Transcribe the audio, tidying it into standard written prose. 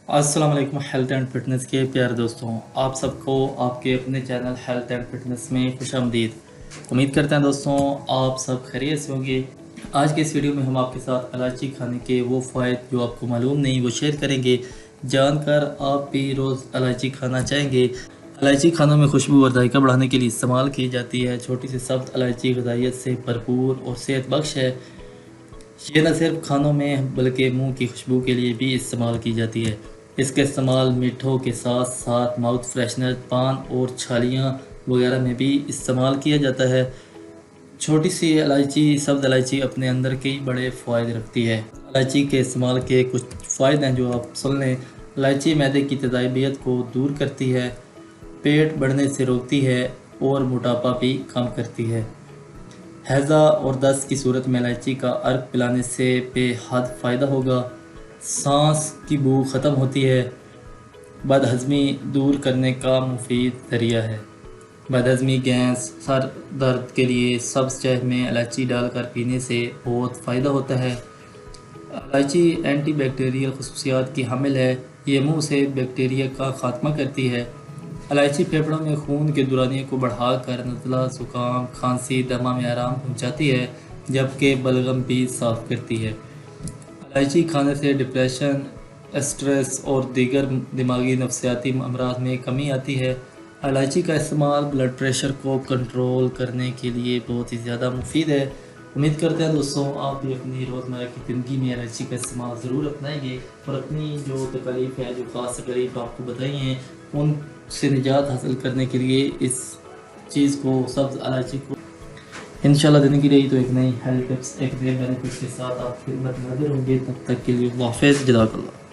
السلام علیکم health and fitness کے پیارے دوستوں، آپ سب کو آپ کے اپنے چینل ہیلتھ اینڈ فٹنس میں خوش آمدید۔ امید کرتے ہیں دوستوں آپ سب خیریت سے ہوں گے۔ آج کے اس ویڈیو میں ہم آپ کے ساتھ الائچی کھانے کے وہ فوائد جو آپ کو معلوم نہیں وہ شیئر کریں گے، جان کر آپ بھی روز الائچی کھانا چاہیں گے۔ الائچی کھانوں میں خوشبو اور ذائقہ بڑھانے کے لیے استعمال کی جاتی ہے۔ چھوٹی سی سبز الائچی غذائیت سے بھرپور اور صحت بخش ہے۔ یہ نہ صرف کھانوں میں بلکہ منہ کی خوشبو کے لیے بھی استعمال کی جاتی ہے۔ اس کا استعمال میٹھوں کے ساتھ ساتھ ماؤتھ فریشنر، پان اور چھالیاں وغیرہ میں بھی استعمال کیا جاتا ہے۔ چھوٹی سی الائچی، سبز الائچی اپنے اندر کئی بڑے فوائد رکھتی ہے۔ الائچی کے استعمال کے کچھ فوائد ہیں جو آپ سن لیں۔ الائچی معدے کی تیزابیت کو دور کرتی ہے، پیٹ بڑھنے سے روکتی ہے اور موٹاپا بھی کم کرتی ہے۔ ہیضہ اور دست کی صورت میں الائچی کا عرق پلانے سے بے حد فائدہ ہوگا۔ سانس کی بو ختم ہوتی ہے۔ بد ہضمی دور کرنے کا مفید ذریعہ ہے۔ بد ہضمی، گیس، سر درد کے لیے سبز چائے میں الائچی ڈال کر پینے سے بہت فائدہ ہوتا ہے۔ الائچی اینٹی بیکٹیریل خصوصیات کی حامل ہے۔ یہ منہ سے بیکٹیریا کا خاتمہ کرتی ہے۔ الائچی پھیپھڑوں میں خون کے دورانیے کو بڑھا کر نزلہ، زکام، کھانسی، دمہ میں آرام پہنچاتی ہے، جبکہ بلغم بھی صاف کرتی ہے۔ الائچی کھانے سے ڈپریشن، اسٹریس اور دیگر دماغی نفسیاتی امراض میں کمی آتی ہے۔ الائچی کا استعمال بلڈ پریشر کو کنٹرول کرنے کے لیے بہت ہی زیادہ مفید ہے۔ امید کرتے ہیں دوستوں آپ بھی اپنی روزمرہ کی زندگی میں الائچی کا استعمال ضرور اپنائیں گے اور اپنی جو تکالیف ہے، جو خاص تکالیف آپ کو بتائی ہیں، ان سے نجات حاصل کرنے کے لیے اس چیز کو، سبز الائچی کو انشاءاللہ زندگی رہی تو ایک نئی ہیلتھ ٹپس، ایک نئے بینیفٹ کے ساتھ آپ کی خدمت میں حاضر ہوں گے۔ تب تک کے لیے اللہ حافظ، جزاک اللہ۔